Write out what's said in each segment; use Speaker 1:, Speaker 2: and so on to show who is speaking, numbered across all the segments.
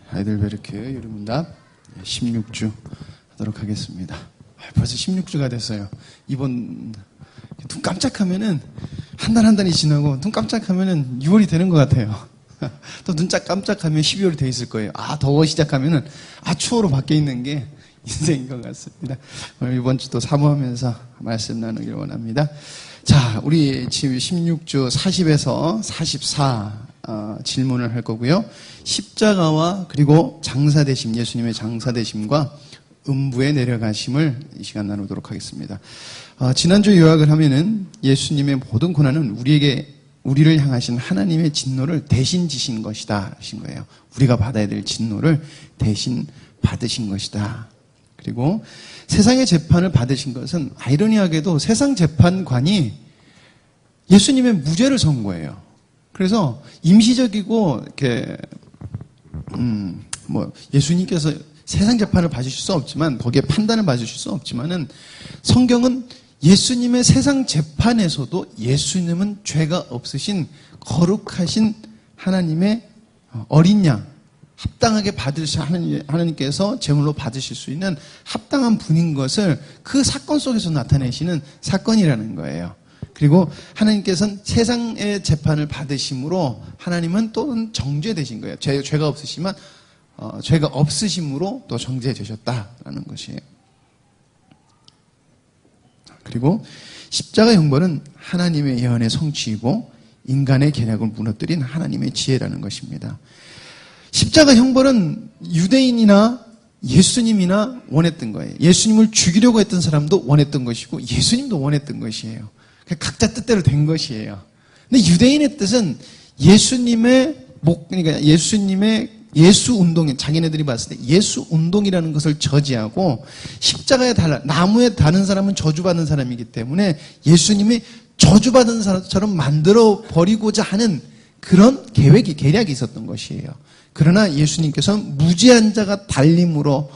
Speaker 1: 하이델베르크 유리문답 16주 하도록 하겠습니다. 벌써 16주가 됐어요. 이번 눈 깜짝하면은 한 달 한 달이 지나고 눈 깜짝하면은 6월이 되는 것 같아요. 또 눈 깜짝하면 12월이 돼 있을 거예요. 더워 시작하면은 추워로 바뀌어 있는 게 인생인 것 같습니다. 오늘 이번 주도 사모하면서 말씀 나누길 원합니다. 자, 우리 지금 16주 40에서 44 질문을 할 거고요. 십자가와 그리고 장사되심, 예수님의 장사되심과 음부에 내려가심을 이 시간 나누도록 하겠습니다. 지난주 요약을 하면은 예수님의 모든 고난은 우리를 향하신 하나님의 진노를 대신 지신 것이다 하신 거예요. 우리가 받아야 될 진노를 대신 받으신 것이다. 그리고 세상의 재판을 받으신 것은 아이러니하게도 세상 재판관이 예수님의 무죄를 선고해요. 그래서 임시적이고 이렇게 예수님께서 세상 재판을 받으실 수 없지만 거기에 판단을 받으실 수 없지만은 성경은 예수님의 세상 재판에서도 예수님은 죄가 없으신 거룩하신 하나님의 어린 양, 합당하게 받으실 하나님께서 제물로 받으실 수 있는 합당한 분인 것을 그 사건 속에서 나타내시는 사건이라는 거예요. 그리고 하나님께서는 세상의 재판을 받으심으로 하나님은 또 정죄되신 거예요. 죄가 없으시면 죄가 없으심으로 또 정죄되셨다라는 것이에요. 그리고 십자가 형벌은 하나님의 예언의 성취이고 인간의 계략을 무너뜨린 하나님의 지혜라는 것입니다. 십자가 형벌은 유대인이나 예수님이나 원했던 거예요. 예수님을 죽이려고 했던 사람도 원했던 것이고 예수님도 원했던 것이에요. 각자 뜻대로 된 것이에요. 근데 유대인의 뜻은 그러니까 예수님의 예수 운동, 자기네들이 봤을 때 예수 운동이라는 것을 저지하고 십자가에 나무에 다는 사람은 저주받는 사람이기 때문에 예수님이 저주받은 사람처럼 만들어 버리고자 하는 그런 계략이 있었던 것이에요. 그러나 예수님께서는 무죄한 자가 달림으로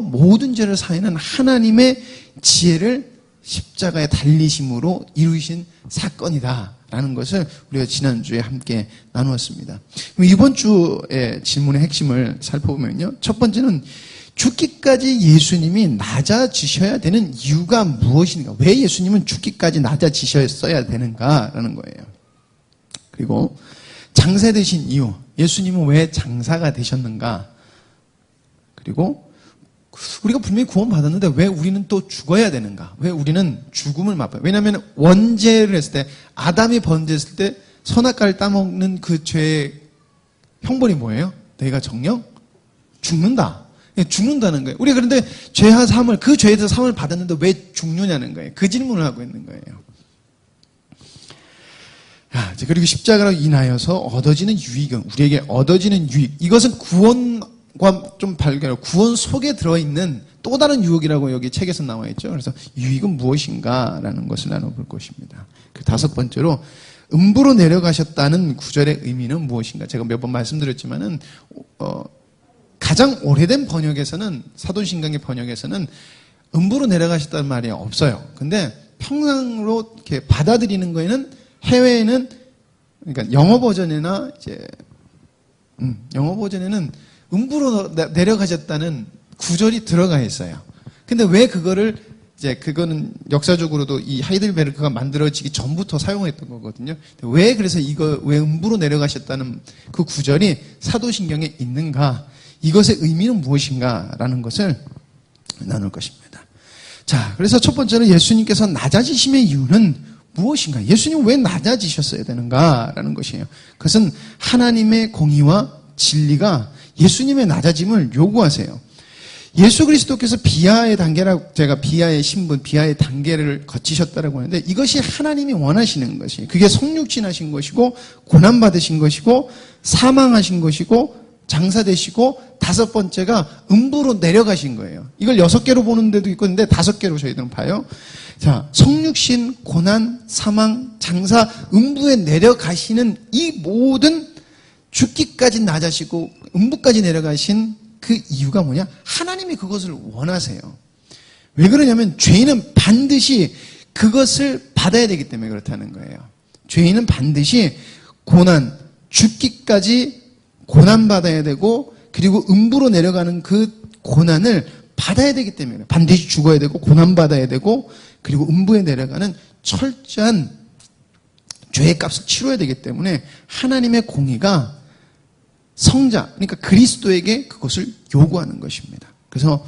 Speaker 1: 모든 죄를 사하는 하나님의 지혜를 십자가에 달리심으로 이루신 사건이다라는 것을 우리가 지난주에 함께 나누었습니다. 이번 주의 질문의 핵심을 살펴보면요. 첫 번째는 죽기까지 예수님이 낮아지셔야 되는 이유가 무엇인가? 왜 예수님은 죽기까지 낮아지셨어야 되는가라는 거예요. 그리고 장사되신 이유, 예수님은 왜 장사가 되셨는가? 그리고 우리가 분명히 구원받았는데 왜 우리는 또 죽어야 되는가? 왜 우리는 죽음을 맛봐요? 왜냐하면 원죄를 했을 때, 아담이 번제했을 때 선악과를 따먹는 그 죄의 형벌이 뭐예요? 내가 정녕 죽는다. 죽는다는 거예요. 우리가 그런데 죄와 사함을, 그 죄에 대해서 사함을 받았는데 왜 죽느냐는 거예요. 그 질문을 하고 있는 거예요. 그리고 십자가로 인하여서 얻어지는 유익은, 우리에게 얻어지는 유익, 이것은 구원과 좀 발견하고 구원 속에 들어있는 또 다른 유혹이라고 여기 책에서 나와 있죠. 그래서 유익은 무엇인가라는 것을 나눠볼 것입니다. 그 다섯 번째로 음부로 내려가셨다는 구절의 의미는 무엇인가? 제가 몇 번 말씀드렸지만은 가장 오래된 번역에서는, 사도신강의 번역에서는 음부로 내려가셨다는 말이 없어요. 근데 평상으로 이렇게 받아들이는 거에는, 해외에는, 그러니까 영어 버전이나 영어 버전에는 음부로 내려가셨다는 구절이 들어가 있어요. 근데 왜 그거는 역사적으로도 이 하이델베르크가 만들어지기 전부터 사용했던 거거든요. 그래서 왜 음부로 내려가셨다는 그 구절이 사도신경에 있는가? 이것의 의미는 무엇인가라는 것을 나눌 것입니다. 자, 그래서 첫 번째로 예수님께서 낮아지심의 이유는 무엇인가? 예수님 왜 낮아지셨어야 되는가라는 것이에요. 그것은 하나님의 공의와 진리가 예수님의 낮아짐을 요구하세요. 예수 그리스도께서 비하의 단계라고, 제가 비하의 신분, 비하의 단계를 거치셨다라고 하는데 이것이 하나님이 원하시는 것이에요. 그게 성육신하신 것이고 고난받으신 것이고 사망하신 것이고 장사되시고 다섯 번째가 음부로 내려가신 거예요. 이걸 6개로 보는 데도 있고 있는데 5개로 저희들은 봐요. 자, 성육신, 고난, 사망, 장사, 음부에 내려가시는 이 모든 죽기까지 낮아지고 음부까지 내려가신 그 이유가 뭐냐? 하나님이 그것을 원하세요. 왜 그러냐면 죄인은 반드시 그것을 받아야 되기 때문에 그렇다는 거예요. 죄인은 반드시 고난, 죽기까지 고난받아야 되고 그리고 음부로 내려가는 그 고난을 받아야 되기 때문에 반드시 죽어야 되고 고난받아야 되고 그리고 음부에 내려가는 철저한 죄의 값을 치러야 되기 때문에 하나님의 공의가 성자, 그러니까 그리스도에게 그것을 요구하는 것입니다. 그래서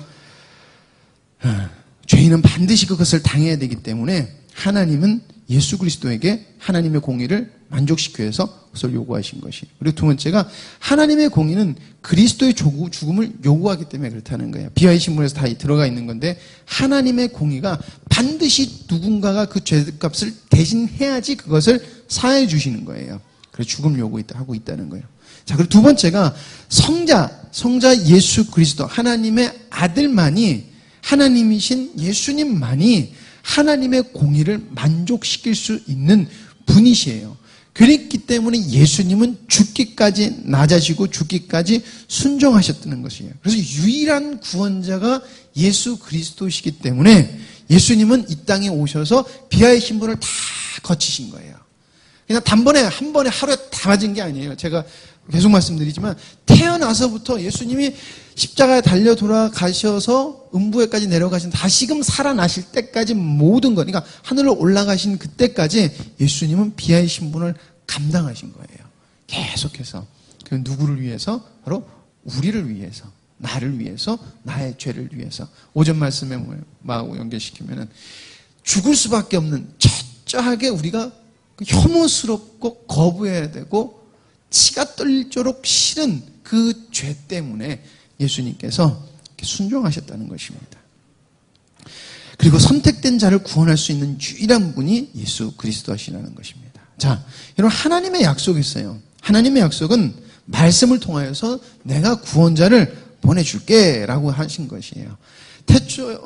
Speaker 1: 죄인은 반드시 그것을 당해야 되기 때문에 하나님은 예수 그리스도에게 하나님의 공의를 만족시키기 위해서 그것을 요구하신 것이. 그리고 두 번째가 하나님의 공의는 그리스도의 죽음을 요구하기 때문에 그렇다는 거예요. 비하의 신문에서 다 들어가 있는 건데 하나님의 공의가 반드시 누군가가 그 죄값을 대신해야지 그것을 사해 주시는 거예요. 그래서 죽음을 요구하고 있다는 거예요. 자, 그리고 두 번째가 성자 예수 그리스도 하나님의 아들만이 하나님이신 예수님만이 하나님의 공의를 만족시킬 수 있는 분이시에요. 그랬기 때문에 예수님은 죽기까지 낮아지고 죽기까지 순종하셨다는 것이에요. 그래서 유일한 구원자가 예수 그리스도시기 때문에 예수님은 이 땅에 오셔서 비하의 신분을 다 거치신 거예요. 그냥 단번에 한 번에 하루에 다 맞은 게 아니에요. 제가 계속 말씀드리지만 태어나서부터 예수님이 십자가에 달려 돌아가셔서 음부에까지 내려가신 다시금 살아나실 때까지 모든 것, 그러니까 하늘로 올라가신 그때까지 예수님은 비하의 신분을 감당하신 거예요. 계속해서. 그 누구를 위해서? 바로 우리를 위해서, 나를 위해서, 나의 죄를 위해서. 오전 말씀에 마하고 연결시키면은 죽을 수밖에 없는 철저하게 우리가 혐오스럽고 거부해야 되고 치가 떨리도록 싫은 그 죄 때문에 예수님께서 순종하셨다는 것입니다. 그리고 선택된 자를 구원할 수 있는 유일한 분이 예수 그리스도시라는 것입니다. 자, 여러분 하나님의 약속이 있어요. 하나님의 약속은 말씀을 통하여서 내가 구원자를 보내줄게 라고 하신 것이에요. 태초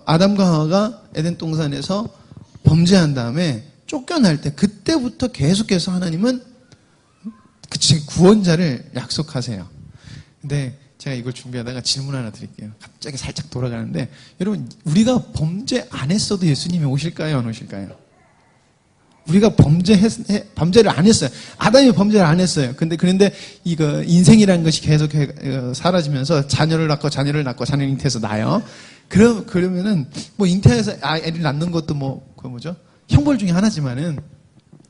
Speaker 1: 아담과 하와가 에덴 동산에서 범죄한 다음에 쫓겨날 때 그때부터 계속해서 하나님은 그 구원자를 약속하세요. 근데 제가 이걸 준비하다가 질문 하나 드릴게요. 갑자기 살짝 돌아가는데 여러분 우리가 범죄 안 했어도 예수님이 오실까요? 안 오실까요? 우리가 범죄를 안 했어요. 아담이 범죄를 안 했어요. 그런데 이거 인생이라는 것이 계속 사라지면서 자녀를 낳고 자녀를 낳고 자녀를 잉태해서 낳아요. 그러면은 뭐 잉태해서 애를 낳는 것도 형벌 중에 하나지만은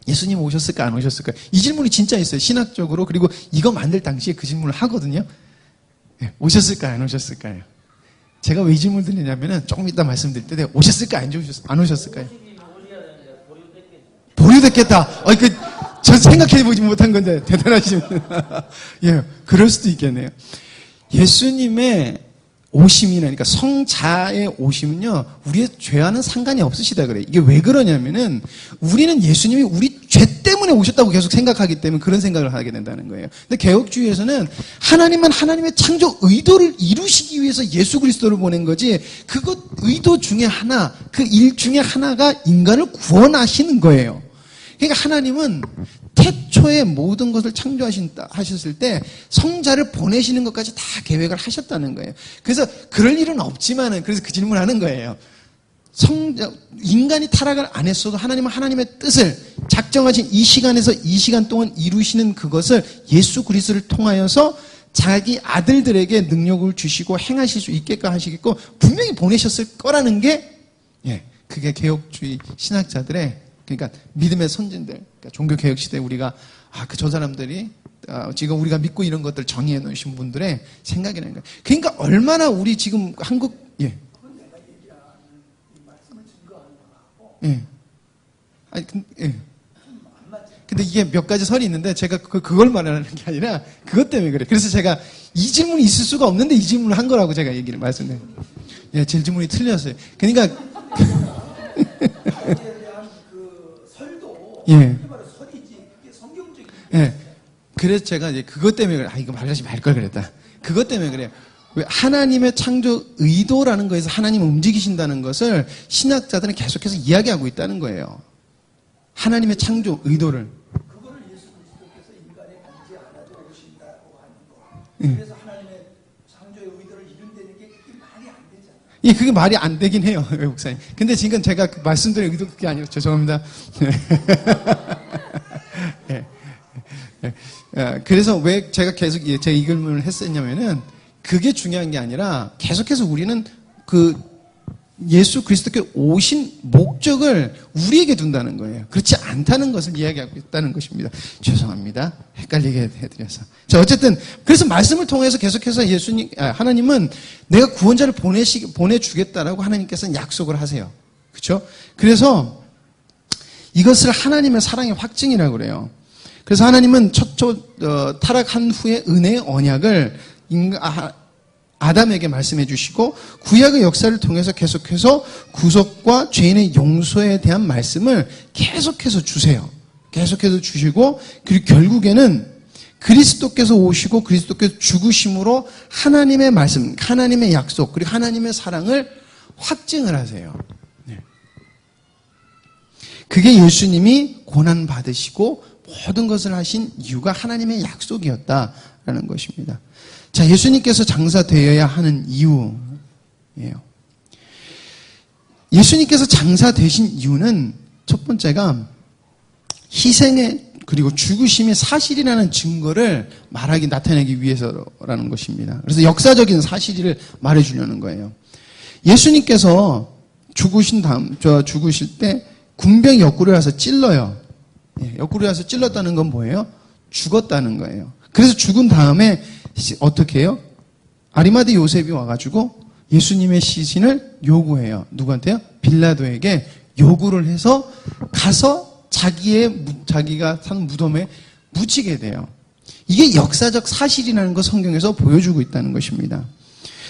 Speaker 1: 예수님 오셨을까 안 오셨을까? 이 질문이 진짜 있어요. 신학적으로. 그리고 이거 만들 당시에 그 질문을 하거든요. 네, 오셨을까요? 안 오셨을까요? 제가 왜 이 질문을 드리냐면은 조금 이따 말씀드릴 때 오셨을까요? 안 오셨을까요? 보류됐겠다. 전 생각해보지 못한 건데 대단하십니다. 예, 그럴 수도 있겠네요. 예수님의 오심이나 그러니까 성자의 오심은요 우리의 죄와는 상관이 없으시다 그래요. 이게 왜 그러냐면은 우리는 예수님이 우리 죄 때문에 오셨다고 계속 생각하기 때문에 그런 생각을 하게 된다는 거예요. 근데 개혁주의에서는 하나님은 하나님의 창조 의도를 이루시기 위해서 예수 그리스도를 보낸 거지 그것 의도 중에 하나 그 일 중에 하나가 인간을 구원하시는 거예요. 그러니까 하나님은 태초에 모든 것을 창조하셨을 때 성자를 보내시는 것까지 다 계획을 하셨다는 거예요. 그래서 그럴 일은 없지만은 그래서 그 질문을 하는 거예요. 인간이 타락을 안 했어도 하나님은 하나님의 뜻을 작정하신 이 시간에서 이 시간 동안 이루시는 그것을 예수 그리스도를 통하여서 자기 아들들에게 능력을 주시고 행하실 수 있게끔 하시겠고 분명히 보내셨을 거라는 게 그게 개혁주의 신학자들의 그러니까 믿음의 선진들, 그러니까 종교개혁 시대에 우리가 저 사람들이 지금 우리가 믿고 이런 것들 정의해 놓으신 분들의 생각이라는 거예요. 그러니까 얼마나 우리 지금 한국 근데 이게 몇 가지 설이 있는데 제가 그걸 말하는 게 아니라 그것 때문에 그래. 그래서 제가 이 질문이 있을 수가 없는데 이 질문을 한 거라고 제가 얘기를 말씀드려요. 제 질문이 틀렸어요. 그러니까 그게 바로 설이지. 그게 성경적인. 그래서 제가 이제 그것 때문에 그래. 이거 말하지 말 걸 그랬다. 그것 때문에 그래요. 왜 하나님의 창조 의도라는 거에서 하나님을 움직이신다는 것을 신학자들은 계속해서 이야기하고 있다는 거예요. 하나님의 창조 의도를. 그거를 예수 그리스도께서 인간에 관계 안 하고 오신다고 하는 거. 그래서 하나님의 창조의 의도를 이룬다는 게 그게 말이 안 되잖아요. 그게 말이 안 되긴 해요, 목사님. 근데 지금 제가 말씀드린 의도 그게 아니에요. 죄송합니다. 그래서 왜 제가 계속 제가 이 질문을 했었냐면은 그게 중요한 게 아니라 계속해서 우리는 그 예수 그리스도께 오신 목적을 우리에게 둔다는 거예요. 그렇지 않다는 것을 이야기하고 있다는 것입니다. 죄송합니다. 헷갈리게 해드려서. 자, 어쨌든 그래서 말씀을 통해서 계속해서 하나님은 내가 구원자를 보내주겠다라고 하나님께서는 약속을 하세요. 그렇죠? 그래서 이것을 하나님의 사랑의 확증이라고 그래요. 그래서 하나님은 타락한 후에 은혜의 언약을 아담에게 말씀해 주시고 구약의 역사를 통해서 계속해서 구속과 죄인의 용서에 대한 말씀을 계속해서 주세요. 계속해서 주시고 그리고 결국에는 그리스도께서 오시고 그리스도께서 죽으심으로 하나님의 말씀, 하나님의 약속 그리고 하나님의 사랑을 확증을 하세요. 네. 그게 예수님이 고난 받으시고 모든 것을 하신 이유가 하나님의 약속이었다라는 것입니다. 자, 예수님께서 장사되어야 하는 이유예요. 예수님께서 장사되신 이유는 첫 번째가 희생의 그리고 죽으심이 사실이라는 증거를 나타내기 위해서라는 것입니다. 그래서 역사적인 사실을 말해주려는 거예요. 예수님께서 죽으실 때 군병이 옆구리에 와서 찔러요. 옆구리에 와서 찔렀다는 건 뭐예요? 죽었다는 거예요. 그래서 죽은 다음에 어떻게 해요? 아리마대 요셉이 와가지고 예수님의 시신을 요구해요. 누구한테요? 빌라도에게 요구를 해서 가서 자기가 산 무덤에 묻히게 돼요. 이게 역사적 사실이라는 거 성경에서 보여주고 있다는 것입니다.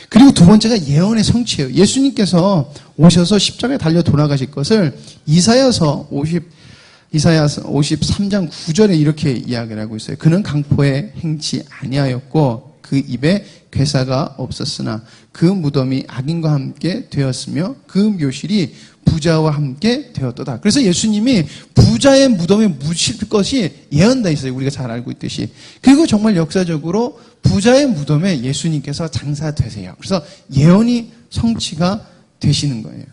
Speaker 1: 그리고 두 번째가 예언의 성취예요. 예수님께서 오셔서 십자가에 달려 돌아가실 것을 이사야서 53장 9절에 이렇게 이야기를 하고 있어요. 그는 강포에 행치 아니하였고 그 입에 괴사가 없었으나 그 무덤이 악인과 함께 되었으며 그 묘실이 부자와 함께 되었도다. 그래서 예수님이 부자의 무덤에 묻힐 것이 예언되어 있어요. 우리가 잘 알고 있듯이. 그리고 정말 역사적으로 부자의 무덤에 예수님께서 장사되세요. 그래서 예언이 성취가 되시는 거예요.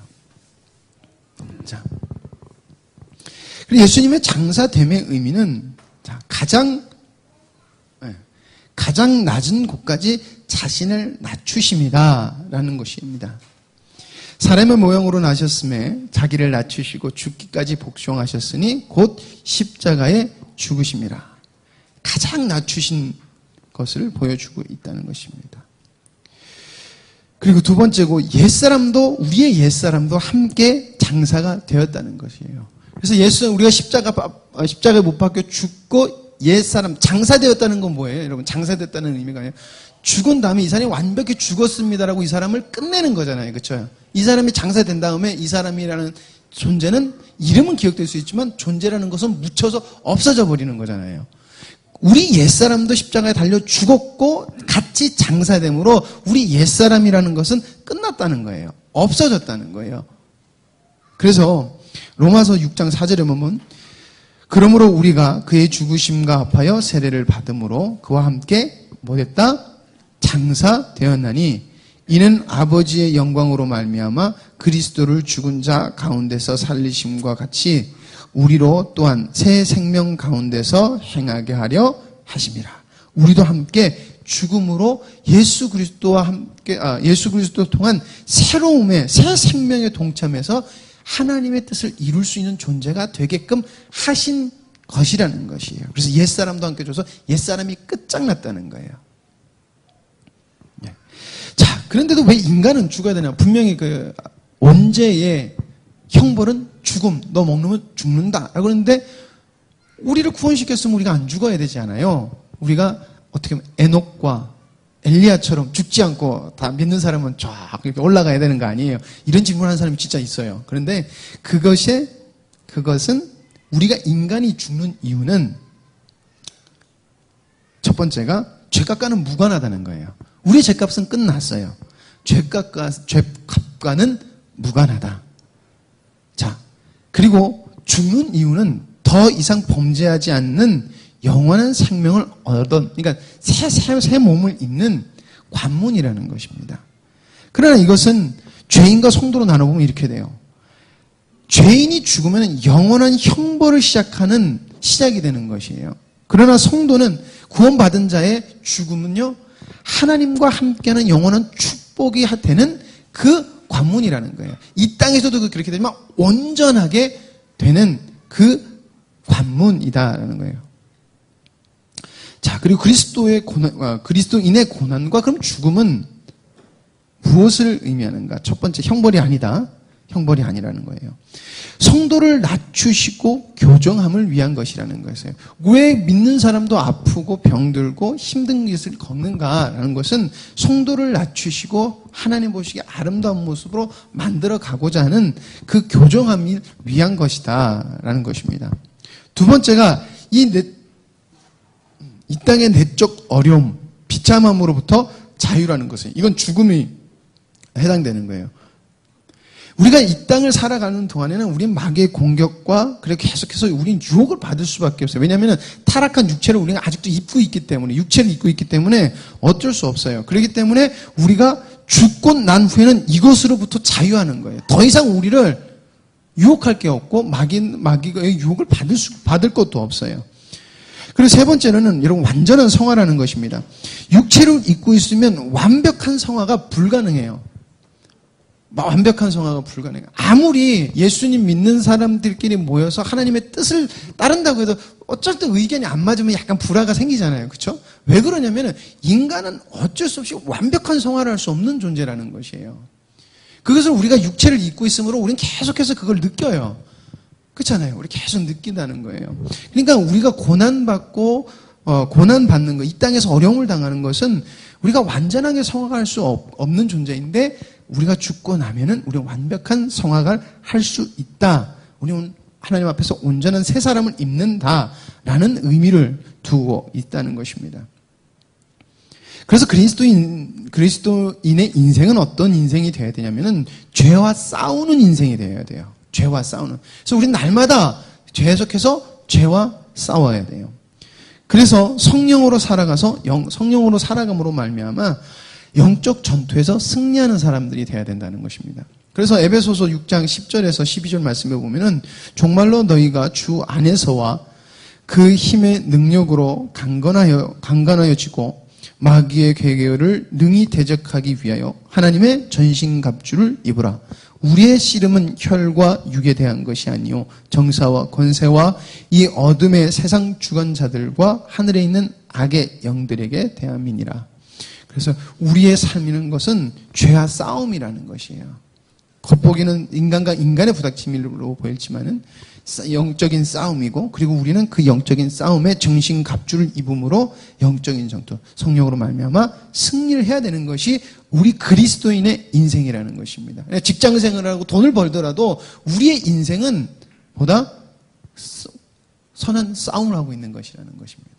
Speaker 1: 자. 그리고 예수님의 장사됨의 의미는 가장 낮은 곳까지 자신을 낮추심이다라는 것입니다. 사람의 모형으로 나셨음에 자기를 낮추시고 죽기까지 복종하셨으니 곧 십자가에 죽으심이라. 가장 낮추신 것을 보여주고 있다는 것입니다. 그리고 두 번째고 우리의 옛사람도 함께 장사가 되었다는 것이에요. 그래서 우리가 십자가에 못 박혀 죽고 옛사람, 장사되었다는 건 뭐예요? 여러분, 장사됐다는 의미가 아니에요. 죽은 다음에 이 사람이 완벽히 죽었습니다라고 이 사람을 끝내는 거잖아요. 그렇죠? 이 사람이 장사된 다음에 이 사람이라는 존재는 이름은 기억될 수 있지만 존재라는 것은 묻혀서 없어져 버리는 거잖아요. 우리 옛사람도 십자가에 달려 죽었고 같이 장사됨으로 우리 옛사람이라는 것은 끝났다는 거예요. 없어졌다는 거예요. 그래서 로마서 6장 4절에 보면 그러므로 우리가 그의 죽으심과 합하여 세례를 받음으로 그와 함께 뭐됐다? 장사되었나니 이는 아버지의 영광으로 말미암아 그리스도를 죽은 자 가운데서 살리심과 같이 우리로 또한 새 생명 가운데서 행하게 하려 하심이라. 우리도 함께 죽음으로 예수 그리스도 통한 새로움의 새 생명에 동참해서 하나님의 뜻을 이룰 수 있는 존재가 되게끔 하신 것이라는 것이에요. 그래서 옛사람도 함께 줘서 옛사람이 끝장났다는 거예요. 네. 자, 그런데도 왜 인간은 죽어야 되냐? 분명히 그 원죄의 형벌은 죽음. 너 먹으면 죽는다. 라고 그러는데 우리를 구원시켰으면 우리가 안 죽어야 되지 않아요? 우리가 어떻게 보면 에녹과 엘리야처럼 죽지 않고 다 믿는 사람은 쫙 이렇게 올라가야 되는 거 아니에요? 이런 질문하는 사람이 진짜 있어요. 그런데 그것은 우리가 인간이 죽는 이유는 첫 번째가 죄값과는 무관하다는 거예요. 우리의 죄값은 끝났어요. 죄값과는 무관하다. 자, 그리고 죽는 이유는 더 이상 범죄하지 않는 영원한 생명을 그러니까 새 몸을 입는 관문이라는 것입니다. 그러나 이것은 죄인과 성도로 나눠보면 이렇게 돼요. 죄인이 죽으면 영원한 형벌을 시작이 되는 것이에요. 그러나 성도는 구원받은 자의 죽음은요, 하나님과 함께하는 영원한 축복이 되는 그 관문이라는 거예요. 이 땅에서도 그렇게 되지만 온전하게 되는 그 관문이다라는 거예요. 자, 그리고 그리스도인의 고난과 그럼 죽음은 무엇을 의미하는가? 첫 번째, 형벌이 아니다. 형벌이 아니라는 거예요. 성도를 낮추시고 교정함을 위한 것이라는 것이에요. 왜 믿는 사람도 아프고 병들고 힘든 길을 걷는가라는 것은 성도를 낮추시고 하나님 보시기에 아름다운 모습으로 만들어 가고자 하는 그 교정함을 위한 것이다라는 것입니다. 두 번째가 이 땅의 내적 어려움, 비참함으로부터 자유라는 것이에요. 이건 죽음이 해당되는 거예요. 우리가 이 땅을 살아가는 동안에는 우린 마귀의 공격과 그렇게 계속해서 우린 유혹을 받을 수밖에 없어요. 왜냐하면 타락한 육체를 우리가 아직도 입고 있기 때문에, 육체를 입고 있기 때문에 어쩔 수 없어요. 그렇기 때문에 우리가 죽고 난 후에는 이것으로부터 자유하는 거예요. 더 이상 우리를 유혹할 게 없고 마귀의 유혹을 받을 것도 없어요. 그리고 세 번째로는 여러분 완전한 성화라는 것입니다. 육체를 입고 있으면 완벽한 성화가 불가능해요. 완벽한 성화가 불가능해요. 아무리 예수님 믿는 사람들끼리 모여서 하나님의 뜻을 따른다고 해도 어쩔 때 의견이 안 맞으면 약간 불화가 생기잖아요. 그렇죠? 왜 그러냐면 인간은 어쩔 수 없이 완벽한 성화를 할 수 없는 존재라는 것이에요. 그것을 우리가 육체를 입고 있으므로 우리는 계속해서 그걸 느껴요. 그렇잖아요. 우리 계속 느낀다는 거예요. 그러니까 우리가 고난받고 고난받는 거, 이 땅에서 어려움을 당하는 것은 우리가 완전하게 성화할 수 없는 존재인데 우리가 죽고 나면은 우리가 완벽한 성화를 할 수 있다. 우리는 하나님 앞에서 온전한 새 사람을 입는다라는 의미를 두고 있다는 것입니다. 그래서 그리스도인의 인생은 어떤 인생이 되어야 되냐면은 죄와 싸우는 인생이 되어야 돼요. 죄와 싸우는. 그래서 우리는 날마다 계속해서 죄와 싸워야 돼요. 그래서 성령으로 살아감으로 말미암아 영적 전투에서 승리하는 사람들이 되어야 된다는 것입니다. 그래서 에베소서 6장 10절에서 12절 말씀에 보면은 정말로 너희가 주 안에서와 그 힘의 능력으로 강건하여지고 마귀의 계계를 능히 대적하기 위하여 하나님의 전신갑주를 입으라. 우리의 씨름은 혈과 육에 대한 것이 아니요 정사와 권세와 이 어둠의 세상 주관자들과 하늘에 있는 악의 영들에게 대함이니라. 그래서 우리의 삶이라는 것은 죄와 싸움이라는 것이에요. 겉보기는 인간과 인간의 부닥침으로 보일지만은 영적인 싸움이고, 그리고 우리는 그 영적인 싸움에 정신갑주를 입음으로 영적인 전투, 성령으로 말미암아 승리를 해야 되는 것이 우리 그리스도인의 인생이라는 것입니다. 직장생활을 하고 돈을 벌더라도 우리의 인생은 보다 선한 싸움을 하고 있는 것이라는 것입니다.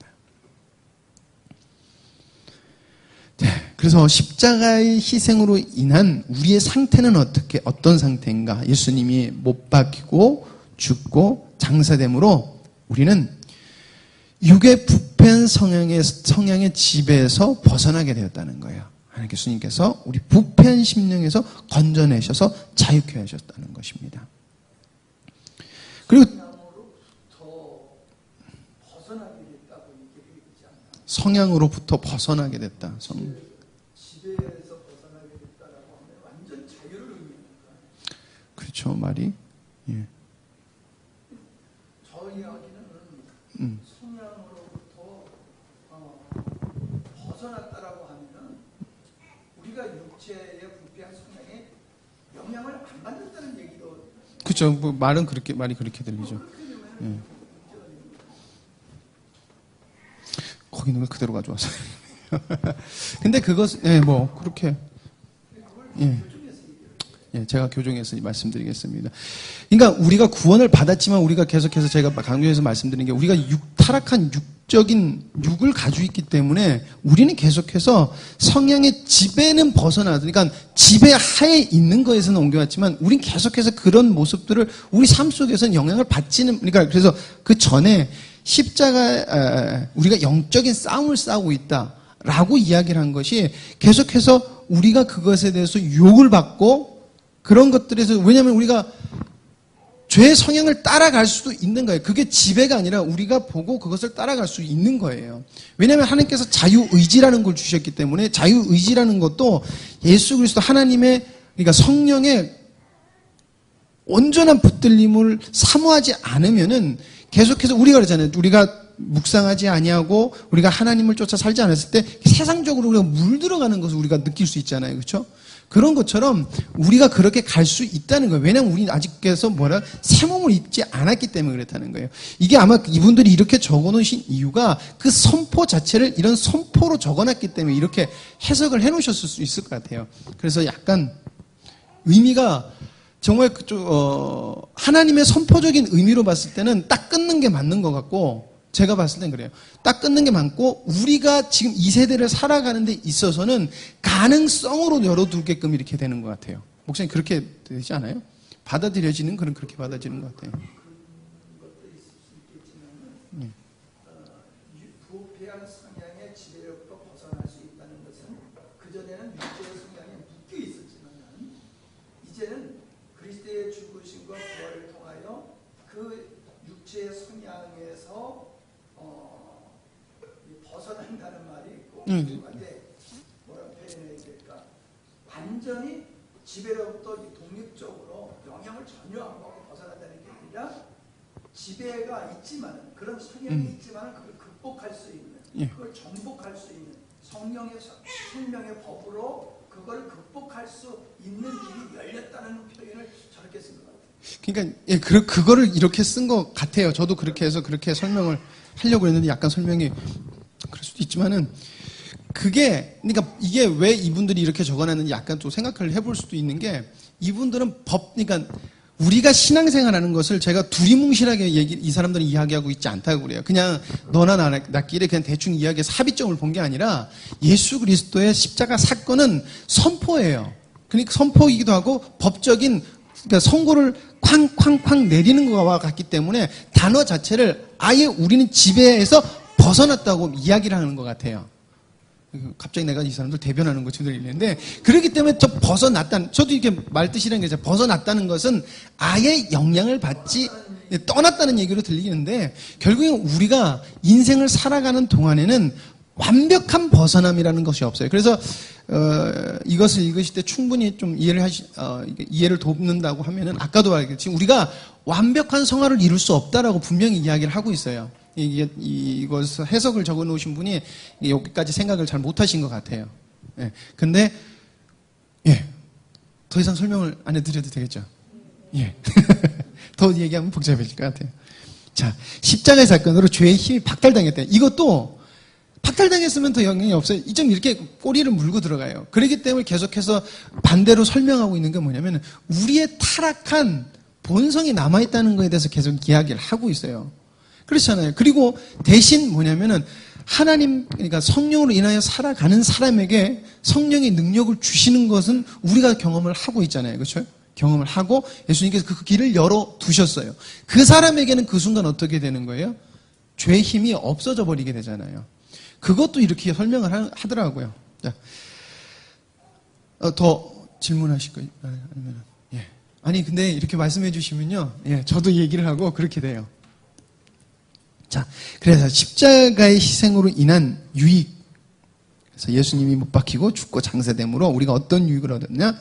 Speaker 1: 그래서 십자가의 희생으로 인한 우리의 상태는 어떤 상태인가? 예수님이 못 박히고 죽고 장사됨으로 우리는 육의 부패한 성향의 지배에서 벗어나게 되었다는 거예요. 하나님 예수님께서 우리 부패한 심령에서 건져내셔서 자유케 하셨다는 것입니다. 그리고 성향으로부터 벗어나게 됐다.
Speaker 2: 지배에서 벗어나게 됐다라고 하면 완전 자유를 의미합니다.
Speaker 1: 그렇죠, 말이. 예.
Speaker 2: 저 이야기는 성향으로부터 벗어났다라고 하면은 우리가 육체의 부패한 성향에 영향을 안 받는다는 얘기도.
Speaker 1: 그렇죠. 뭐 말이 그렇게 들리죠. 예. 거기 있는 걸 그대로 가져와서. 근데 뭐, 그렇게. 예, 제가 교정해서 말씀드리겠습니다. 그러니까 우리가 구원을 받았지만 우리가 계속해서 제가 강조해서 말씀드린 게 우리가 타락한 육을 가지고 있기 때문에 우리는 계속해서 성향의 지배는 벗어나서, 그러니까 지배 하에 있는 거에서는 옮겨왔지만 우린 계속해서 그런 모습들을 우리 삶 속에서는 영향을 받지는, 그러니까 그래서 그 전에 우리가 영적인 싸움을 싸우고 있다라고 이야기를 한 것이 계속해서 우리가 그것에 대해서 유혹을 받고 그런 것들에서, 왜냐하면 우리가 죄의 성향을 따라갈 수도 있는 거예요. 그게 지배가 아니라 우리가 보고 그것을 따라갈 수 있는 거예요. 왜냐하면 하나님께서 자유의지라는 걸 주셨기 때문에 자유의지라는 것도 예수 그리스도 하나님의 그러니까 성령의 온전한 붙들림을 사모하지 않으면은 계속해서 우리가 그러잖아요. 우리가 묵상하지 아니하고 우리가 하나님을 쫓아 살지 않았을 때 세상적으로 우리가 물들어가는 것을 우리가 느낄 수 있잖아요. 그렇죠? 그런 것처럼 우리가 그렇게 갈 수 있다는 거예요. 왜냐하면 우리는 아직께서 새 몸을 입지 않았기 때문에 그렇다는 거예요. 이게 아마 이분들이 이렇게 적어놓으신 이유가 그 선포 자체를 이런 선포로 적어놨기 때문에 이렇게 해석을 해놓으셨을 수 있을 것 같아요. 그래서 약간 의미가 정말 하나님의 선포적인 의미로 봤을 때는 딱 끊는 게 맞는 것 같고 제가 봤을 땐 그래요. 딱 끊는 게 많고 우리가 지금 이 세대를 살아가는 데 있어서는 가능성으로 열어두게끔 이렇게 되는 것 같아요. 목사님 그렇게 되지 않아요? 받아들여지는 그렇게 받아들이는 것 같아요.
Speaker 2: 것도 있을 수 있겠지만 부패한 성향의 지배로부터 벗어날 수 있다는 것은 그전에는 육체의 성향에 묶여 있었지만 이제는 그리스도의 죽으심과 부활을 통하여 그 육체의 성향에서 벗어난다는 말이 있고 그런데 뭐라고 표현해야 될까? 완전히 지배로부터 독립적으로 영향을 전혀 안 받고 벗어난다는 게 아니라 지배가 있지만 그런 성향이 있지만 그걸 극복할 수 있는 그걸 정복할 수 있는 성령의 생명의 법으로 그걸 극복할 수 있는 길이 열렸다는 표현을 저렇게 쓴 것 같아요.
Speaker 1: 그러니까 그거를 이렇게 쓴 것 같아요. 저도 그렇게 해서 그렇게 설명을 하려고 했는데 약간 설명이 그럴 수도 있지만은 그러니까 이게 왜 이분들이 이렇게 적어놨는지 약간 또 생각을 해볼 수도 있는 게 이분들은 그러니까 우리가 신앙생활하는 것을 제가 두리뭉실하게 이 사람들은 이야기하고 있지 않다고 그래요. 그냥 너나 나끼리 그냥 대충 이야기해서 합의점을 본 게 아니라 예수 그리스도의 십자가 사건은 선포예요. 그러니까 선포이기도 하고 법적인 그러니까 선고를 쾅쾅쾅 내리는 것과 같기 때문에 단어 자체를 아예 우리는 지배에서 벗어났다고 이야기를 하는 것 같아요. 갑자기 내가 이 사람들 대변하는 것처럼 들리는데 그렇기 때문에 저도 이렇게 말뜻이라는 게 벗어났다는 것은 아예 영향을 받지 떠났다는 얘기로 들리는데 결국엔 우리가 인생을 살아가는 동안에는 완벽한 벗어남이라는 것이 없어요. 그래서 이것을 읽으실 때 충분히 좀 이해를 돕는다고 하면은 아까도 말했지만 우리가 완벽한 성화를 이룰 수 없다라고 분명히 이야기를 하고 있어요. 이것을 해석을 적어 놓으신 분이 여기까지 생각을 잘 못하신 것 같아요. 예. 근데, 더 이상 설명을 안 해드려도 되겠죠? 예. 더 얘기하면 복잡해질 것 같아요. 자, 십자가의 사건으로 죄의 힘이 박탈당했다. 이것도 박탈당했으면 더 영향이 없어요. 좀 이렇게 꼬리를 물고 들어가요. 그렇기 때문에 계속해서 반대로 설명하고 있는 게 뭐냐면 우리의 타락한 본성이 남아있다는 것에 대해서 계속 이야기를 하고 있어요. 그렇잖아요. 그리고 대신 뭐냐면은 그러니까 성령으로 인하여 살아가는 사람에게 성령의 능력을 주시는 것은 우리가 경험을 하고 있잖아요. 그렇죠? 경험을 하고 예수님께서 그 길을 열어 두셨어요. 그 사람에게는 그 순간 어떻게 되는 거예요? 죄의 힘이 없어져 버리게 되잖아요. 그것도 이렇게 설명을 하더라고요. 자, 더 질문하실 거예요? 아니면 아니 근데 이렇게 말씀해 주시면요, 저도 얘기를 하고 그렇게 돼요. 자, 그래서 십자가의 희생으로 인한 유익. 그래서 예수님이 못 박히고 죽고 장사됨으로 우리가 어떤 유익을 얻었냐?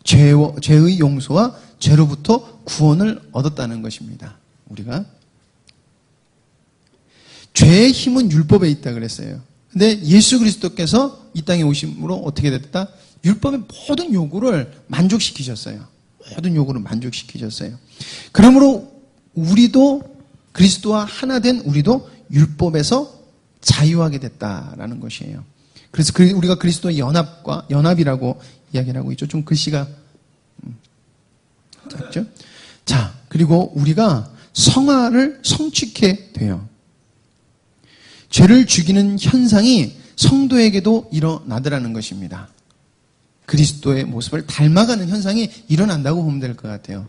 Speaker 1: 죄의 용서와 죄로부터 구원을 얻었다는 것입니다. 우리가. 죄의 힘은 율법에 있다 그랬어요. 근데 예수 그리스도께서 이 땅에 오심으로 어떻게 됐다? 율법의 모든 요구를 만족시키셨어요. 모든 요구를 만족시키셨어요. 그러므로 우리도 그리스도와 하나 된 우리도 율법에서 자유하게 됐다라는 것이에요. 그래서 우리가 그리스도의 연합이라고 이야기를 하고 있죠. 좀 글씨가 작죠? 자, 그리고 우리가 성화를 성취케 돼요. 죄를 죽이는 현상이 성도에게도 일어나더라는 것입니다. 그리스도의 모습을 닮아가는 현상이 일어난다고 보면 될 것 같아요.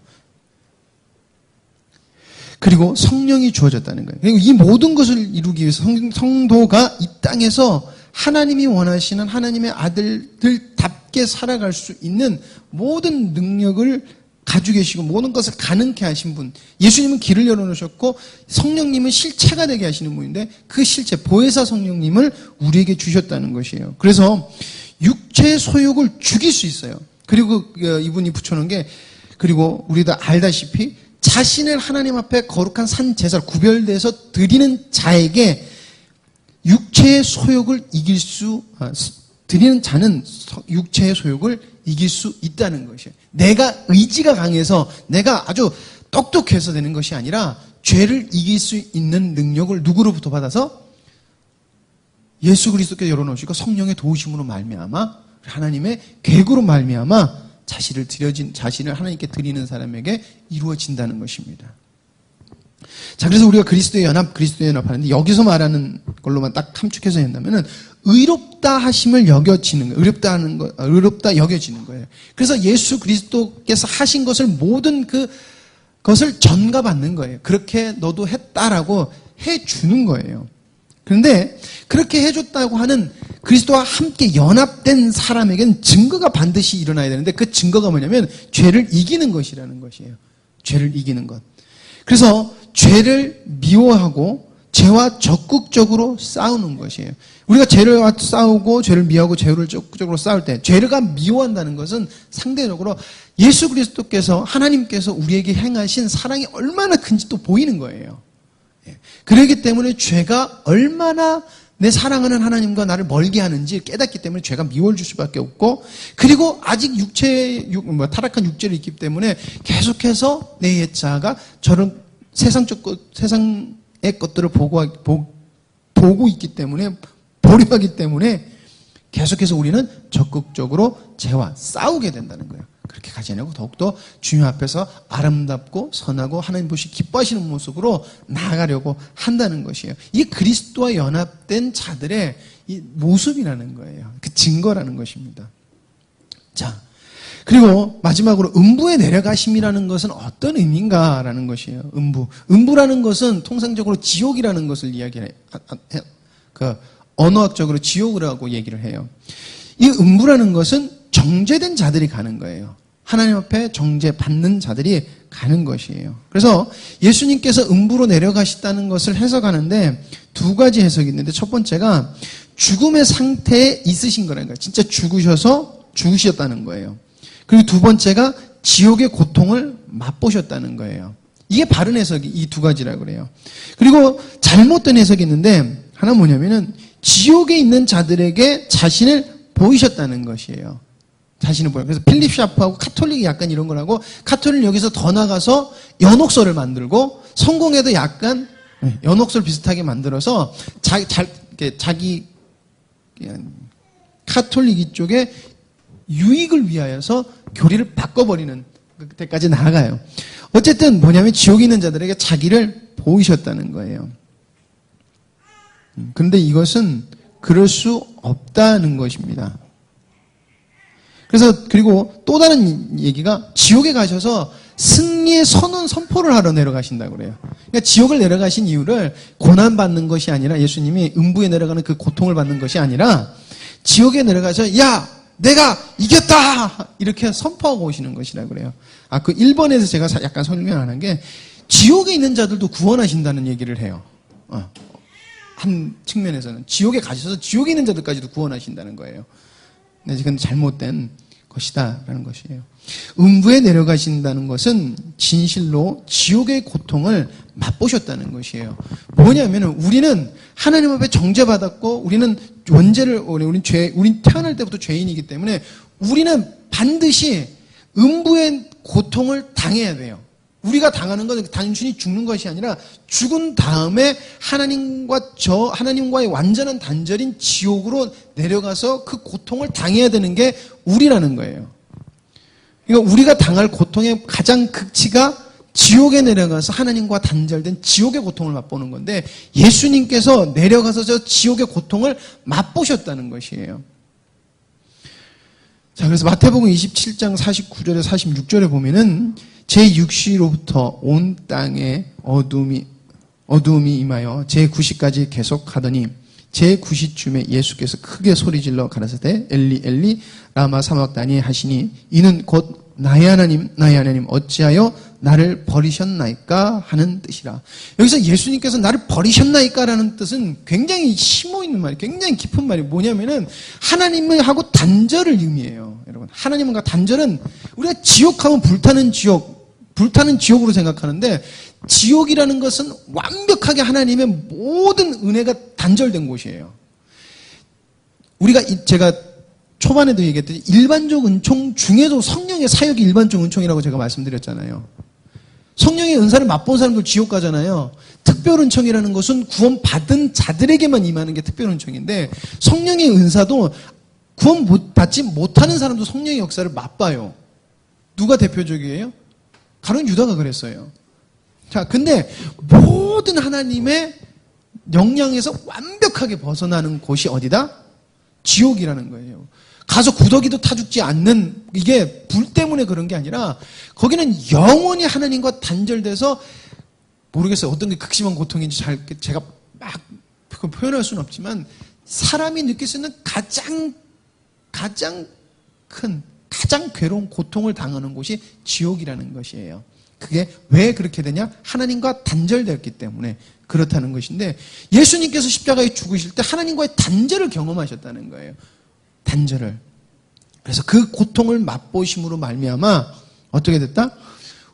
Speaker 1: 그리고 성령이 주어졌다는 거예요. 그리고 이 모든 것을 이루기 위해서 성도가 이 땅에서 하나님이 원하시는 하나님의 아들들답게 살아갈 수 있는 모든 능력을 가지고 계시고 모든 것을 가능케 하신 분. 예수님은 길을 열어놓으셨고 성령님은 실체가 되게 하시는 분인데 그 실체, 보혜사 성령님을 우리에게 주셨다는 것이에요. 그래서 육체의 소욕을 죽일 수 있어요. 그리고 이분이 붙여놓은 게, 그리고 우리도 알다시피 자신을 하나님 앞에 거룩한 산 제사를 구별돼서 드리는 자에게 육체의 소욕을 드리는 자는 육체의 소욕을 이길 수 있다는 것이에요. 내가 의지가 강해서 내가 아주 똑똑해서 되는 것이 아니라 죄를 이길 수 있는 능력을 누구로부터 받아서? 예수 그리스도께 열어놓으시고 성령의 도우심으로 말미암아, 하나님의 계획으로 말미암아 자신을 하나님께 드리는 사람에게 이루어진다는 것입니다. 자, 그래서 우리가 그리스도의 연합 하는데, 여기서 말하는 걸로만 딱 함축해서 한다면은 의롭다 하심을 여겨지는 거예요. 의롭다 여겨지는 거예요. 그래서 예수 그리스도께서 하신 것을 모든 그것을 전가받는 거예요. 그렇게 너도 했다라고 해주는 거예요. 그런데 그렇게 해줬다고 하는 그리스도와 함께 연합된 사람에게는 증거가 반드시 일어나야 되는데, 그 증거가 뭐냐면 죄를 이기는 것이라는 것이에요. 죄를 이기는 것. 그래서 죄를 미워하고 죄와 적극적으로 싸우는 것이에요. 우리가 죄와 싸우고 죄를 미워하고 죄를 적극적으로 싸울 때, 죄가 미워한다는 것은 상대적으로 예수 그리스도께서, 하나님께서 우리에게 행하신 사랑이 얼마나 큰지 또 보이는 거예요. 그렇기 때문에 죄가 얼마나 내 사랑하는 하나님과 나를 멀게 하는지 깨닫기 때문에 죄가 미워질 수밖에 없고, 그리고 아직 타락한 육체를 있기 때문에 계속해서 내 옛자가 저런 세상의 것들을 보고 있기 때문에, 보려하기 때문에 계속해서 우리는 적극적으로 죄와 싸우게 된다는 거예요. 그렇게 가지 않고 더욱더 주님 앞에서 아름답고 선하고 하나님 보시 기뻐하시는 모습으로 나아가려고 한다는 것이에요. 이게 그리스도와 연합된 자들의 이 모습이라는 거예요. 그 증거라는 것입니다. 자, 그리고 마지막으로 음부에 내려가심이라는 것은 어떤 의미인가라는 것이에요. 음부라는 것은 통상적으로 지옥이라는 것을 이야기해요. 언어학적으로 지옥이라고 얘기를 해요. 이 음부라는 것은 정죄된 자들이 가는 거예요. 하나님 앞에 정죄받는 자들이 가는 것이에요. 그래서 예수님께서 음부로 내려가셨다는 것을 해석하는데 두 가지 해석이 있는데, 첫 번째가 죽음의 상태에 있으신 거라는 거예요. 진짜 죽으셨다는 거예요. 그리고 두 번째가 지옥의 고통을 맛보셨다는 거예요. 이게 바른 해석이 이 두 가지라고 그래요. 그리고 잘못된 해석이 있는데, 하나 뭐냐면은 지옥에 있는 자들에게 자신을 보이셨다는 것이에요. 자신을 보여. 그래서 필립 샤프하고 카톨릭이 약간 이런 걸 하고, 카톨릭은 여기서 더 나가서 연옥설을 만들고, 성공회도 약간 연옥설 비슷하게 만들어서 자기 카톨릭 이쪽에 유익을 위하여서 교리를 바꿔버리는 그때까지 나아가요. 어쨌든 뭐냐면 지옥에 있는 자들에게 자기를 보이셨다는 거예요. 그런데 이것은 그럴 수 없다는 것입니다. 그래서 그리고 또 다른 얘기가, 지옥에 가셔서 승리의 선포를 하러 내려가신다고 그래요. 그러니까 지옥을 내려가신 이유를 고난받는 것이 아니라, 예수님이 음부에 내려가는 그 고통을 받는 것이 아니라, 지옥에 내려가서 야 내가 이겼다 이렇게 선포하고 오시는 것이라고 그래요. 그 1번에서 제가 약간 설명 안 한 게, 지옥에 있는 자들도 구원하신다는 얘기를 해요. 한 측면에서는 지옥에 가셔서 지옥에 있는 자들까지도 구원하신다는 거예요. 근데 이건 잘못된 것이다라는 것이에요. 음부에 내려가신다는 것은 진실로 지옥의 고통을 맛보셨다는 것이에요. 뭐냐면 우리는 하나님 앞에 정죄받았고, 우리는 우린 태어날 때부터 죄인이기 때문에 우리는 반드시 음부의 고통을 당해야 돼요. 우리가 당하는 건 단순히 죽는 것이 아니라 죽은 다음에 하나님과의 완전한 단절인 지옥으로 내려가서 그 고통을 당해야 되는 게 우리라는 거예요. 그러니까 우리가 당할 고통의 가장 극치가 지옥에 내려가서 하나님과 단절된 지옥의 고통을 맛보는 건데, 예수님께서 내려가서 저 지옥의 고통을 맛보셨다는 것이에요. 자, 그래서 마태복음 27장 49절에 46절에 보면은 제6시로부터 온 땅에 어두움이 임하여 제9시까지 계속하더니 제9시쯤에 예수께서 크게 소리질러 가라사대 엘리 엘리 라마 사막다니 하시니, 이는 곧 나의 하나님 어찌하여 나를 버리셨나이까 하는 뜻이라. 여기서 예수님께서 나를 버리셨나이까라는 뜻은 굉장히 심오 있는 말이, 굉장히 깊은 말이 뭐냐면은 하나님하고 단절을 의미해요. 여러분, 하나님과 단절은 우리가 지옥하면 불타는 지옥으로 생각하는데, 지옥이라는 것은 완벽하게 하나님의 모든 은혜가 단절된 곳이에요. 제가 초반에도 얘기했듯이 일반적 은총 중에도 성령의 사역이 일반적 은총이라고 제가 말씀드렸잖아요. 성령의 은사를 맛본 사람들 지옥 가잖아요. 특별 은총이라는 것은 구원받은 자들에게만 임하는 게 특별 은총인데, 성령의 은사도 구원받지 못하는 사람도 성령의 역사를 맛봐요. 누가 대표적이에요? 가룟 유다가 그랬어요. 자, 근데 모든 하나님의 영향에서 완벽하게 벗어나는 곳이 어디다? 지옥이라는 거예요. 가서 구더기도 타 죽지 않는, 이게 불 때문에 그런 게 아니라 거기는 영원히 하나님과 단절돼서, 모르겠어요. 어떤 게 극심한 고통인지 제가 막 표현할 수는 없지만, 사람이 느낄 수 있는 가장 큰, 가장 괴로운 고통을 당하는 곳이 지옥이라는 것이에요. 그게 왜 그렇게 되냐? 하나님과 단절되었기 때문에 그렇다는 것인데, 예수님께서 십자가에 죽으실 때 하나님과의 단절을 경험하셨다는 거예요. 단절을. 그래서 그 고통을 맛보심으로 말미암아 어떻게 됐다?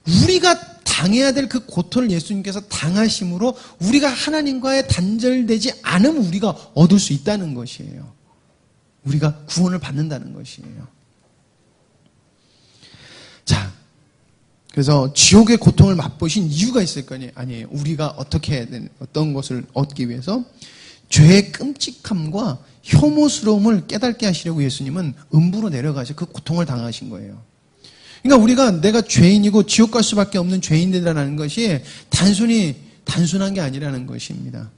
Speaker 1: 우리가 당해야 될 그 고통을 예수님께서 당하심으로 우리가 하나님과의 단절되지 않으면 우리가 얻을 수 있다는 것이에요. 우리가 구원을 받는다는 것이에요. 자, 그래서 지옥의 고통을 맛보신 이유가 있을 거 아니에요. 우리가 어떤 것을 얻기 위해서 죄의 끔찍함과 혐오스러움을 깨닫게 하시려고 예수님은 음부로 내려가서 그 고통을 당하신 거예요. 그러니까 내가 죄인이고 지옥 갈 수밖에 없는 죄인들이라는 것이 단순한 게 아니라는 것입니다.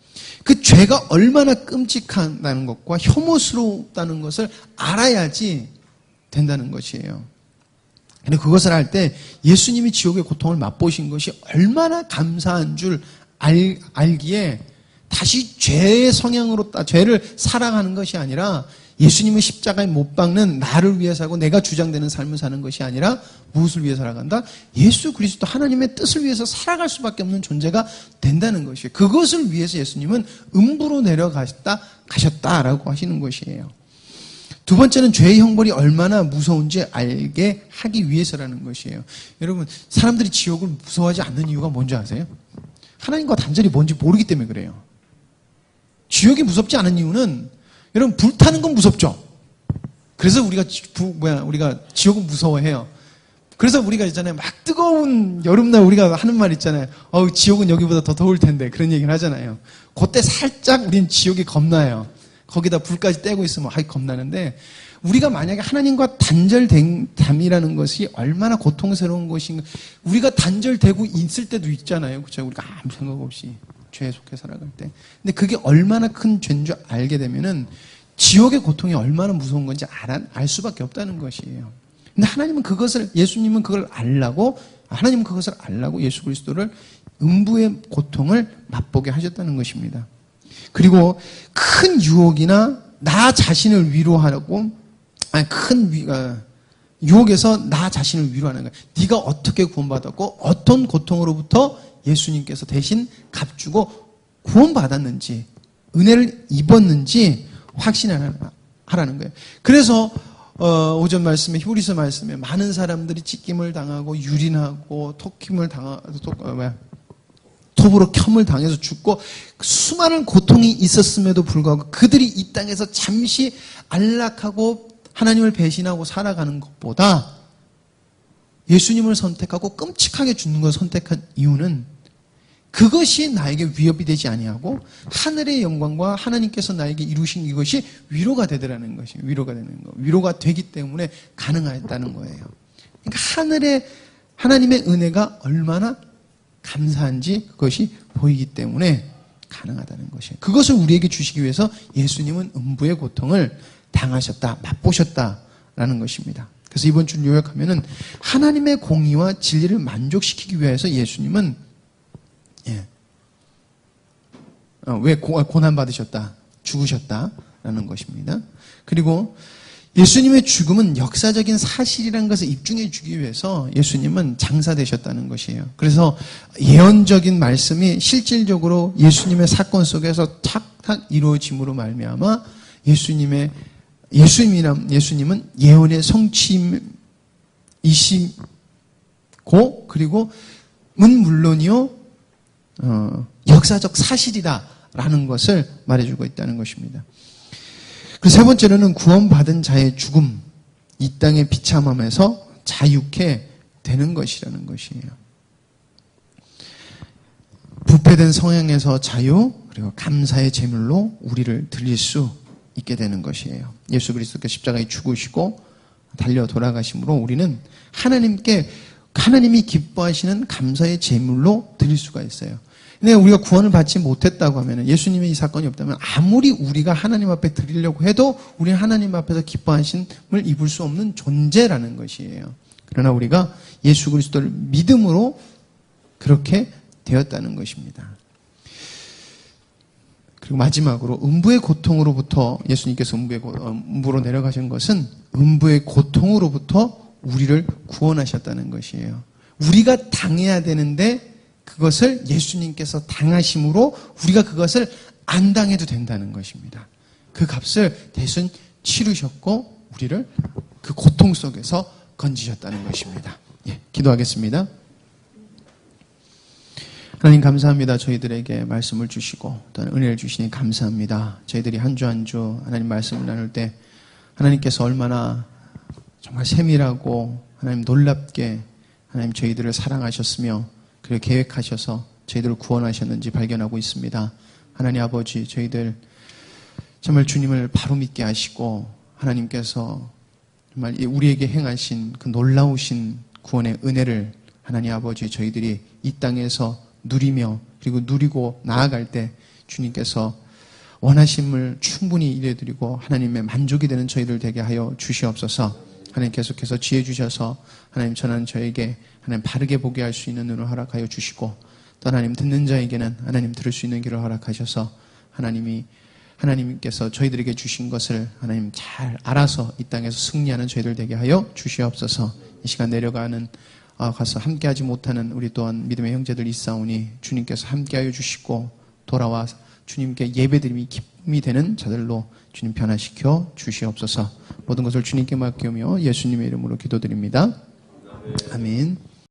Speaker 1: 그 죄가 얼마나 끔찍하다는 것과 혐오스럽다는 것을 알아야지 된다는 것이에요. 근데 그것을 알 때 예수님이 지옥의 고통을 맛보신 것이 얼마나 감사한 줄 알기에, 다시 죄의 성향으로 죄를 사랑하는 것이 아니라, 예수님은 십자가에 못 박는 나를 위해 살고 내가 주장되는 삶을 사는 것이 아니라 무엇을 위해 살아간다? 예수 그리스도 하나님의 뜻을 위해서 살아갈 수밖에 없는 존재가 된다는 것이에요. 그것을 위해서 예수님은 음부로 가셨다라고 하시는 것이에요. 두 번째는 죄의 형벌이 얼마나 무서운지 알게 하기 위해서라는 것이에요. 여러분, 사람들이 지옥을 무서워하지 않는 이유가 뭔지 아세요? 하나님과 단절이 뭔지 모르기 때문에 그래요. 지옥이 무섭지 않은 이유는, 여러분, 불타는 건 무섭죠. 그래서 우리가 지옥을 무서워해요. 그래서 우리가 있잖아요, 막 뜨거운 여름날 우리가 하는 말 있잖아요. 지옥은 여기보다 더 더울 텐데, 그런 얘기를 하잖아요. 그때 살짝 우린 지옥이 겁나요. 거기다 불까지 떼고 있으면 겁나는데, 우리가 만약에 하나님과 단절됨이라는 것이 얼마나 고통스러운 것인가. 우리가 단절되고 있을 때도 있잖아요. 그렇죠? 우리가 아무 생각 없이 죄에 속해 살아갈 때. 근데 그게 얼마나 큰 죄인 줄 알게 되면은 지옥의 고통이 얼마나 무서운 건지 알 수밖에 없다는 것이에요. 근데 예수님은 그걸 알라고 예수 그리스도를 음부의 고통을 맛보게 하셨다는 것입니다. 그리고 큰 유혹이나 나 자신을 위로하고, 유혹에서 나 자신을 위로하는 거예요. 네가 어떻게 구원받았고 어떤 고통으로부터 예수님께서 대신 값주고 구원받았는지, 은혜를 입었는지 확신하라는 거예요. 그래서 오전 말씀에, 히브리서 말씀에 많은 사람들이 찢김을 당하고 유린하고 톱으로 켬을 당해서 죽고 수많은 고통이 있었음에도 불구하고 그들이 이 땅에서 잠시 안락하고 하나님을 배신하고 살아가는 것보다 예수님을 선택하고 끔찍하게 죽는 것을 선택한 이유는, 그것이 나에게 위협이 되지 아니하고 하늘의 영광과 하나님께서 나에게 이루신 이것이 위로가 되더라는 것이, 위로가 되기 때문에 가능하였다는 거예요. 그러니까 하나님의 은혜가 얼마나 감사한지 그것이 보이기 때문에 가능하다는 것이에요. 그것을 우리에게 주시기 위해서 예수님은 음부의 고통을 당하셨다, 맛보셨다라는 것입니다. 그래서 이번 주 요약하면은, 하나님의 공의와 진리를 만족시키기 위해서 예수님은 왜 고난받으셨다, 죽으셨다라는 것입니다. 그리고 예수님의 죽음은 역사적인 사실이라는 것을 입증해 주기 위해서 예수님은 장사되셨다는 것이에요. 그래서 예언적인 말씀이 실질적으로 예수님의 사건 속에서 탁탁 이루어짐으로 말미암아 예수님은 예언의 성취이시고 그리고 물론이요 역사적 사실이다라는 것을 말해주고 있다는 것입니다. 그 세 번째로는 구원받은 자의 죽음, 이 땅의 비참함에서 자유케 되는 것이라는 것이에요. 부패된 성향에서 자유, 그리고 감사의 제물로 우리를 드릴 수 있게 되는 것이에요. 예수 그리스도께서 십자가에 죽으시고 달려 돌아가심으로 우리는 하나님이 기뻐하시는 감사의 제물로 드릴 수가 있어요. 근데 우리가 구원을 받지 못했다고 하면 예수님의 이 사건이 없다면 아무리 우리가 하나님 앞에 드리려고 해도 우리는 하나님 앞에서 기뻐하심을 입을 수 없는 존재라는 것이에요. 그러나 우리가 예수 그리스도를 믿음으로 그렇게 되었다는 것입니다. 그리고 마지막으로 음부의 고통으로부터 예수님께서 음부로 내려가신 것은 음부의 고통으로부터 우리를 구원하셨다는 것이에요. 우리가 당해야 되는데 그것을 예수님께서 당하심으로 우리가 그것을 안 당해도 된다는 것입니다. 그 값을 대신 치르셨고 우리를 그 고통 속에서 건지셨다는 것입니다. 예, 기도하겠습니다. 하나님 감사합니다. 저희들에게 말씀을 주시고 또 은혜를 주시니 감사합니다. 저희들이 한 주 한 주 하나님 말씀을 나눌 때 하나님께서 얼마나 정말 세밀하고 하나님 놀랍게 하나님 저희들을 사랑하셨으며 그리고 계획하셔서 저희들을 구원하셨는지 발견하고 있습니다. 하나님 아버지 저희들 정말 주님을 바로 믿게 하시고 하나님께서 정말 우리에게 행하신 그 놀라우신 구원의 은혜를 하나님 아버지 저희들이 이 땅에서 누리며 그리고 누리고 나아갈 때 주님께서 원하심을 충분히 이루어드리고 하나님의 만족이 되는 저희들 되게 하여 주시옵소서. 하나님 계속해서 지혜 주셔서 하나님 전하는 저에게 하나님 바르게 보게 할 수 있는 눈을 허락하여 주시고 또 하나님 듣는 자에게는 하나님 들을 수 있는 길을 허락하셔서 하나님께서 저희들에게 주신 것을 하나님 잘 알아서 이 땅에서 승리하는 저희들 되게 하여 주시옵소서. 이 시간 내려가는 가서 함께하지 못하는 우리 또한 믿음의 형제들 있사오니 주님께서 함께하여 주시고 돌아와 주님께 예배드림이 기쁨이 되는 자들로 주님 변화시켜 주시옵소서. 모든 것을 주님께 맡기며 예수님의 이름으로 기도드립니다. 아멘.